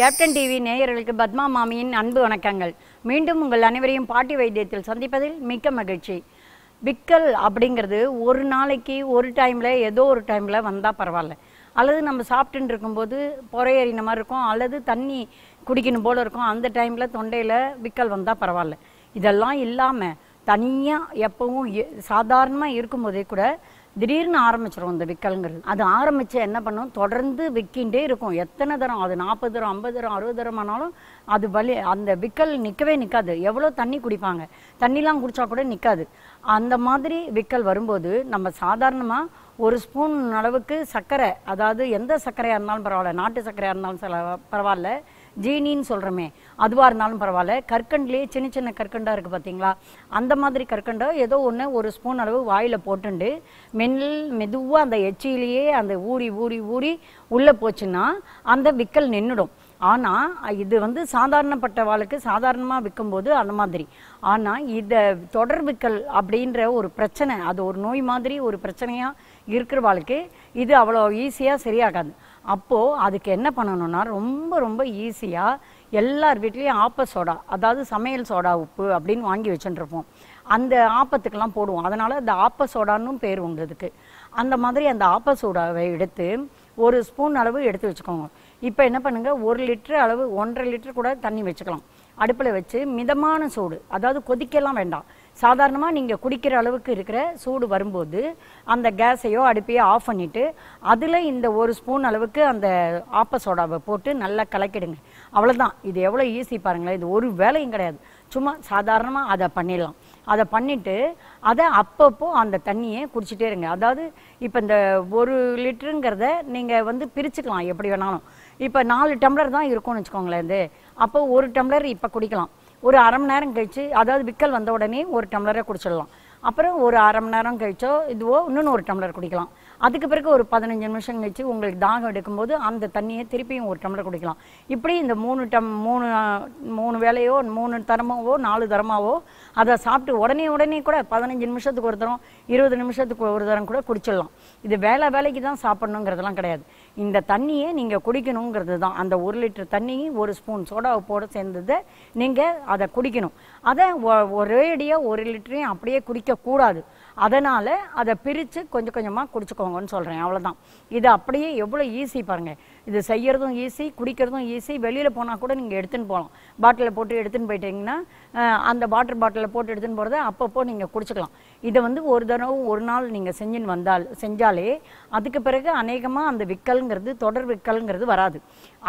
Captain TV நேயர்களுக்கு பத்மா மாமியின் அன்பு வணக்கங்கள். மீண்டும் உங்கள் அனைவரையும் பாட்டி வைத்தியத்தில் சந்திப்பதில் மிக்க மகிழ்ச்சி. விக்கல் அப்படிங்கிறது ஒரு நாளைக்கு ஒரு டைமில் ஏதோ ஒரு டைமில் வந்தால் பரவாயில்ல, அல்லது நம்ம சாப்பிட்டுன்னு இருக்கும்போது பொறையறின மாதிரி இருக்கும், அல்லது தண்ணி குடிக்கணும் போல் இருக்கும், அந்த டைமில் தொண்டையில் விக்கல் வந்தால் பரவாயில்ல. இதெல்லாம் இல்லாமல் தனியாக எப்பவும் சாதாரணமாக இருக்கும்போதே கூட திடீர்னு ஆரம்பிச்சிடும் இந்த விக்கல்ங்கிறது. அது ஆரம்பித்து என்ன பண்ணும், தொடர்ந்து விக்கின்றே இருக்கும். எத்தனை தரம், அது 40 தரம் 50 தரம் 60 தரம் ஆனாலும் அது வலி, அந்த விக்கல் நிற்கவே நிற்காது. எவ்வளோ தண்ணி குடிப்பாங்க, தண்ணிலாம் குடித்தா கூட நிற்காது. அந்த மாதிரி விக்கல் வரும்போது நம்ம சாதாரணமாக ஒரு ஸ்பூன் அளவுக்கு சர்க்கரை, அதாவது எந்த சர்க்கரையாக இருந்தாலும் பரவாயில்ல, நாட்டு சர்க்கரையாக இருந்தாலும் பரவாயில்ல, ஜீனின்னு சொல்கிறோமே அதுவாக இருந்தாலும் பரவாயில்ல, கற்கண்டுலேயே சின்ன சின்ன கற்கண்டாக இருக்குது பார்த்தீங்களா, அந்த மாதிரி கற்கண்டை ஏதோ ஒன்று ஒரு ஸ்பூன் அளவு வாயில் போட்டுண்டு மெதுவாக அந்த எச்சியிலேயே அந்த ஊறி ஊறி ஊறி உள்ளே போச்சுன்னா அந்த விக்கல் நின்றுடும். ஆனால் இது சாதாரணப்பட்ட வாழ்க்கை சாதாரணமாக விற்கும்போது அந்த மாதிரி. ஆனால் இதை தொடர் விக்கல் அப்படின்ற ஒரு பிரச்சனை, அது ஒரு நோய் மாதிரி ஒரு பிரச்சனையாக இருக்கிற வாழ்க்கை இது அவ்வளோ ஈஸியாக சரியாகாது. அப்போது அதுக்கு என்ன பண்ணணும்னா, ரொம்ப ரொம்ப ஈஸியாக எல்லார் வீட்லேயும் ஆப்ப சோடா, அதாவது சமையல் சோடா உப்பு அப்படின்னு வாங்கி வச்சுட்டுருப்போம். அந்த ஆப்பத்துக்கெல்லாம் போடுவோம், அதனால் அந்த ஆப்ப சோடான்னு பேர் உண்டு இதுக்கு. அந்த மாதிரி அந்த ஆப்ப சோடாவை எடுத்து ஒரு ஸ்பூன் அளவு எடுத்து வச்சுக்கோங்க. இப்போ என்ன பண்ணுங்கள், 1 லிட்டர் அளவு 1.5 லிட்டர் கூட தண்ணி வச்சுக்கலாம். அடுப்பில் வச்சு மிதமான சூடு, அதாவது கொதிக்கலாம் வேண்டாம், சாதாரணமாக நீங்கள் குடிக்கிற அளவுக்கு இருக்கிற சூடு வரும்போது அந்த கேஸையோ அடுப்பையோ ஆஃப் பண்ணிவிட்டு அதில் இந்த 1 ஸ்பூன் அளவுக்கு அந்த ஆப்ப சோடாவை போட்டு நல்லா கலக்கிடுங்க. அவ்வளோதான். இது எவ்வளோ ஈஸி பாருங்களேன். இது ஒரு வேலையும் கிடையாது, சும்மா சாதாரணமாக அதை பண்ணிடலாம். அதை பண்ணிவிட்டு அதை அப்பப்போ அந்த தண்ணியை குடிச்சிட்டே இருங்க. அதாவது இப்போ இந்த 1 லிட்டருங்கிறத நீங்கள் பிரிச்சுக்கலாம் எப்படி வேணாலும். இப்போ 4 டம்ளர் தான் இருக்கும்னு வச்சுக்கோங்களேன். அப்போ 1 டம்ளர் இப்போ குடிக்கலாம். ஒரு அரை மணி நேரம் கழிச்சு, அதாவது விக்கல் வந்த உடனே 1 டம்ளரை குடிச்சிடலாம். அப்புறம் ஒரு அரை மணி நேரம் கழிச்சோ இதுவோ இன்னொன்று 1 டம்ளர் குடிக்கலாம். அதுக்கு பிறகு ஒரு 15 நிமிஷம் கழிச்சு உங்களுக்கு தாகம் எடுக்கும்போது அந்த தண்ணியை திருப்பியும் 1 டம்ளர் குடிக்கலாம். இப்படி இந்த 3 வேளையோ 3 தரமாவோ 4 தரமாவோ அதை சாப்பிட்டு உடனே கூட 15 நிமிஷத்துக்கு ஒரு தரம் 20 நிமிஷத்துக்கு ஒரு தரம் கூட குடிச்சிடலாம். இது வேலைக்கு தான் சாப்பிடணுங்கிறதுலாம் கிடையாது. இந்த தண்ணியை நீங்கள் குடிக்கணுங்கிறது தான். அந்த 1 லிட்டர் தண்ணி 1 ஸ்பூன் சோடாவை போட சேர்ந்ததை நீங்கள் அதை குடிக்கணும். அதை ஒரேடியாக 1 லிட்டரையும் அப்படியே குடிக்கக்கூடாது. அதனால் அதை பிரித்து கொஞ்சம் கொஞ்சமாக குடிச்சுக்கோங்கன்னு சொல்கிறேன். அவ்வளோதான். இது அப்படியே எவ்வளோ ஈஸி பாருங்கள். இது செய்கிறதும் ஈஸி, குடிக்கிறதும் ஈஸி. வெளியில் போனால் கூட நீங்கள் எடுத்துன்னு போகலாம். பாட்டிலில் போட்டு எடுத்துன்னு போயிட்டீங்கன்னா அந்த பாட்டிலில் போட்டு எடுத்துன்னு போகிறத அப்பப்போ நீங்கள் குடிச்சிக்கலாம். இதை ஒரு தடவை ஒரு நாள் நீங்கள் செஞ்சாலே அதுக்கு பிறகு அநேகமாக அந்த விக்கல்ங்கிறது தொடர் விக்கல்ங்கிறது வராது.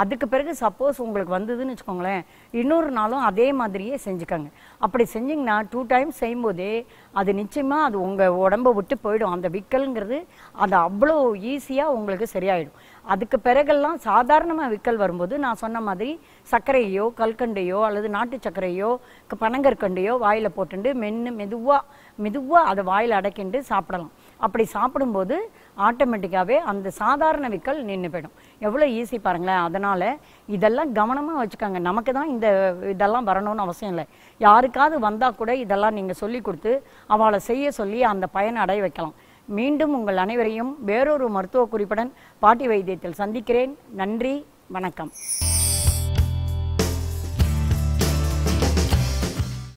அதுக்கு பிறகு சப்போஸ் உங்களுக்கு வந்ததுன்னு வச்சுக்கோங்களேன், இன்னொரு நாளும் அதே மாதிரியே செஞ்சுக்கோங்க. அப்படி செஞ்சிங்கன்னா 2 டைம்ஸ் செய்யும்போதே அது நிச்சயமாக அது உங்கள் உடம்பை விட்டு போயிடும். அந்த விக்கல்ங்கிறது அது அவ்வளோ ஈஸியாக உங்களுக்கு சரியாயிடும். அதுக்கு பிறகெல்லாம் சாதாரணமாக விக்கல் வரும்போது நான் சொன்ன மாதிரி சர்க்கரையோ கல்கண்டையோ அல்லது நாட்டு சர்க்கரையோ பனங்கற்கண்டையோ வாயில் போட்டுண்டு மெதுவாக அதை வாயில் அடைக்கிண்டு சாப்பிடலாம். அப்படி சாப்பிடும்போது ஆட்டோமேட்டிக்காகவே அந்த சாதாரண விக்கல் நின்று போயிடும். எவ்வளோ ஈஸி பாருங்களேன். அதனால் இதெல்லாம் கவனமாக வச்சுக்கோங்க. நமக்கு தான் இதெல்லாம் வரணும்னு அவசியம் இல்லை. யாருக்காவது வந்தால் கூட இதெல்லாம் நீங்கள் சொல்லி கொடுத்து அவளை செய்ய சொல்லி அந்த பயனை அடைய வைக்கலாம். மீண்டும் உங்கள் அனைவரையும் வேறொரு மருத்துவ குறிப்புடன் பாட்டி வைத்தியத்தில் சந்திக்கிறேன். நன்றி, வணக்கம்.